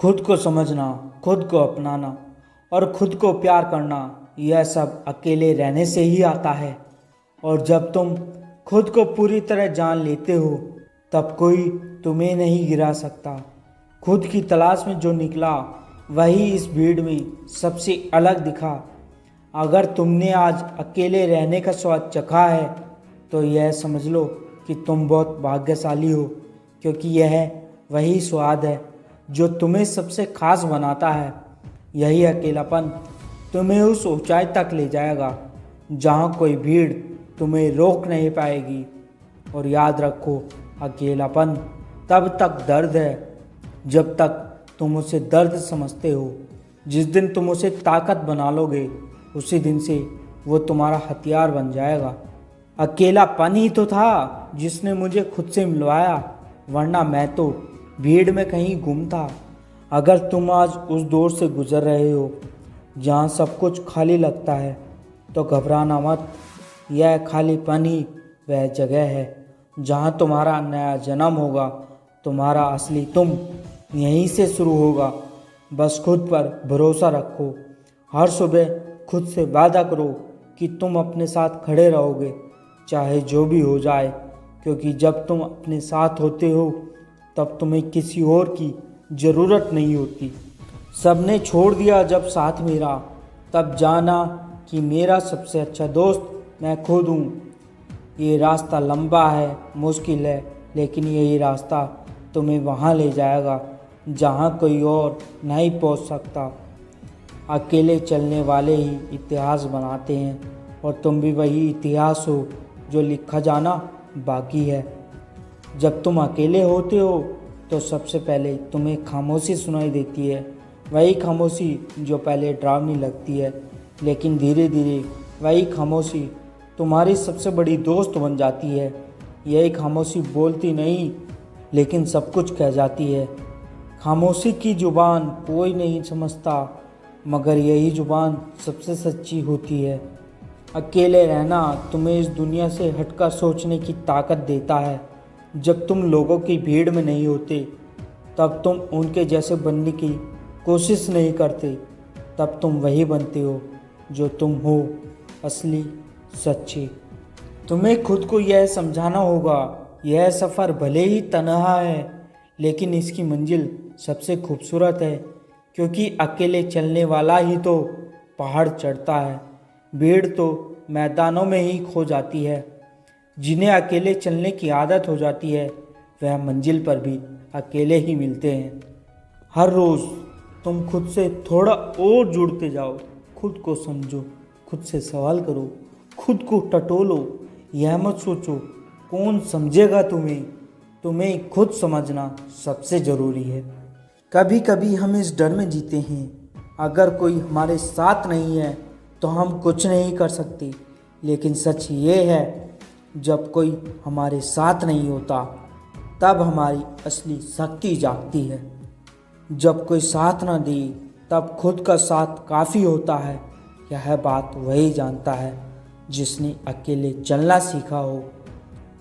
खुद को समझना, खुद को अपनाना और खुद को प्यार करना, यह सब अकेले रहने से ही आता है। और जब तुम खुद को पूरी तरह जान लेते हो तब कोई तुम्हें नहीं गिरा सकता। खुद की तलाश में जो निकला वही इस भीड़ में सबसे अलग दिखा। अगर तुमने आज अकेले रहने का स्वाद चखा है तो यह समझ लो कि तुम बहुत भाग्यशाली हो, क्योंकि यह वही स्वाद है जो तुम्हें सबसे खास बनाता है। यही अकेलापन तुम्हें उस ऊंचाई तक ले जाएगा जहाँ कोई भीड़ तुम्हें रोक नहीं पाएगी। और याद रखो, अकेलापन तब तक दर्द है जब तक तुम उसे दर्द समझते हो। जिस दिन तुम उसे ताकत बना लोगे उसी दिन से वो तुम्हारा हथियार बन जाएगा। अकेलापन ही तो था जिसने मुझे खुद से मिलवाया, वरना मैं तो भीड़ में कहीं गुम था। अगर तुम आज उस दौर से गुजर रहे हो जहाँ सब कुछ खाली लगता है तो घबराना मत। यह खालीपन ही वह जगह है जहाँ तुम्हारा नया जन्म होगा। तुम्हारा असली तुम यहीं से शुरू होगा। बस खुद पर भरोसा रखो। हर सुबह खुद से वादा करो कि तुम अपने साथ खड़े रहोगे, चाहे जो भी हो जाए, क्योंकि जब तुम अपने साथ होते हो तब तुम्हें किसी और की ज़रूरत नहीं होती। सबने छोड़ दिया जब साथ मेरा, तब जाना कि मेरा सबसे अच्छा दोस्त मैं खुद हूँ। ये रास्ता लंबा है, मुश्किल है, लेकिन यही रास्ता तुम्हें वहाँ ले जाएगा जहाँ कोई और नहीं पहुँच सकता। अकेले चलने वाले ही इतिहास बनाते हैं और तुम भी वही इतिहास हो जो लिखा जाना बाकी है। जब तुम अकेले होते हो तो सबसे पहले तुम्हें खामोशी सुनाई देती है। वही खामोशी जो पहले डरावनी लगती है, लेकिन धीरे धीरे वही खामोशी तुम्हारी सबसे बड़ी दोस्त बन जाती है। यही खामोशी बोलती नहीं लेकिन सब कुछ कह जाती है। खामोशी की जुबान कोई नहीं समझता, मगर यही जुबान सबसे सच्ची होती है। अकेले रहना तुम्हें इस दुनिया से हटकर सोचने की ताकत देता है। जब तुम लोगों की भीड़ में नहीं होते, तब तुम उनके जैसे बनने की कोशिश नहीं करते, तब तुम वही बनते हो जो तुम हो, असली, सच्चे। तुम्हें खुद को यह समझाना होगा, यह सफ़र भले ही तन्हा है लेकिन इसकी मंजिल सबसे खूबसूरत है, क्योंकि अकेले चलने वाला ही तो पहाड़ चढ़ता है। भीड़ तो मैदानों में ही खो जाती है। जिन्हें अकेले चलने की आदत हो जाती है वह मंजिल पर भी अकेले ही मिलते हैं। हर रोज़ तुम खुद से थोड़ा और जुड़ते जाओ। खुद को समझो, खुद से सवाल करो, खुद को टटोलो। यह मत सोचो कौन समझेगा तुम्हें। तुम्हें खुद समझना सबसे ज़रूरी है। कभी कभी हम इस डर में जीते हैं, अगर कोई हमारे साथ नहीं है तो हम कुछ नहीं कर सकते। लेकिन सच ये है, जब कोई हमारे साथ नहीं होता तब हमारी असली शक्ति जागती है। जब कोई साथ ना दे तब खुद का साथ काफ़ी होता है। यह बात वही जानता है जिसने अकेले चलना सीखा हो।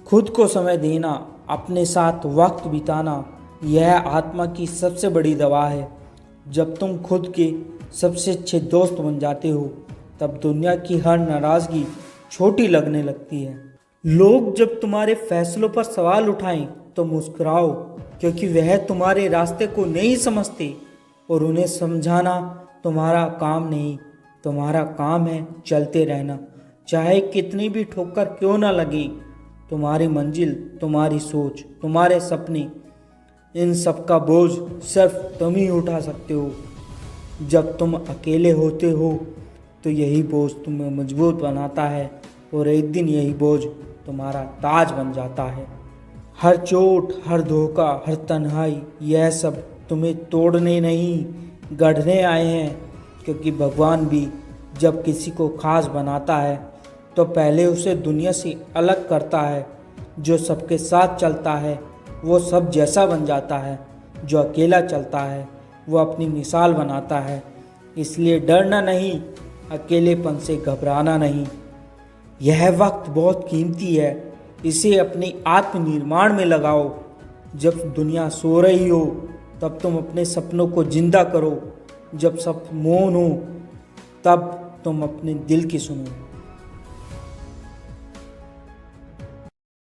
खुद को समय देना, अपने साथ वक्त बिताना, यह आत्मा की सबसे बड़ी दवा है। जब तुम खुद के सबसे अच्छे दोस्त बन जाते हो तब दुनिया की हर नाराज़गी छोटी लगने लगती है। लोग जब तुम्हारे फैसलों पर सवाल उठाएं तो मुस्कुराओ, क्योंकि वह तुम्हारे रास्ते को नहीं समझते और उन्हें समझाना तुम्हारा काम नहीं। तुम्हारा काम है चलते रहना, चाहे कितनी भी ठोकर क्यों ना लगे। तुम्हारी मंजिल, तुम्हारी सोच, तुम्हारे सपने, इन सब का बोझ सिर्फ तुम ही उठा सकते हो। जब तुम अकेले होते हो तो यही बोझ तुम्हें मजबूत बनाता है और एक दिन यही बोझ तुम्हारा ताज बन जाता है। हर चोट, हर धोखा, हर तन्हाई, यह सब तुम्हें तोड़ने नहीं गढ़ने आए हैं। क्योंकि भगवान भी जब किसी को खास बनाता है तो पहले उसे दुनिया से अलग करता है। जो सबके साथ चलता है वो सब जैसा बन जाता है, जो अकेला चलता है वो अपनी मिसाल बनाता है। इसलिए डरना नहीं, अकेलेपन से घबराना नहीं। यह वक्त बहुत कीमती है, इसे अपने आत्मनिर्माण में लगाओ। जब दुनिया सो रही हो तब तुम अपने सपनों को जिंदा करो, जब सब मौन हो तब तुम अपने दिल की सुनो।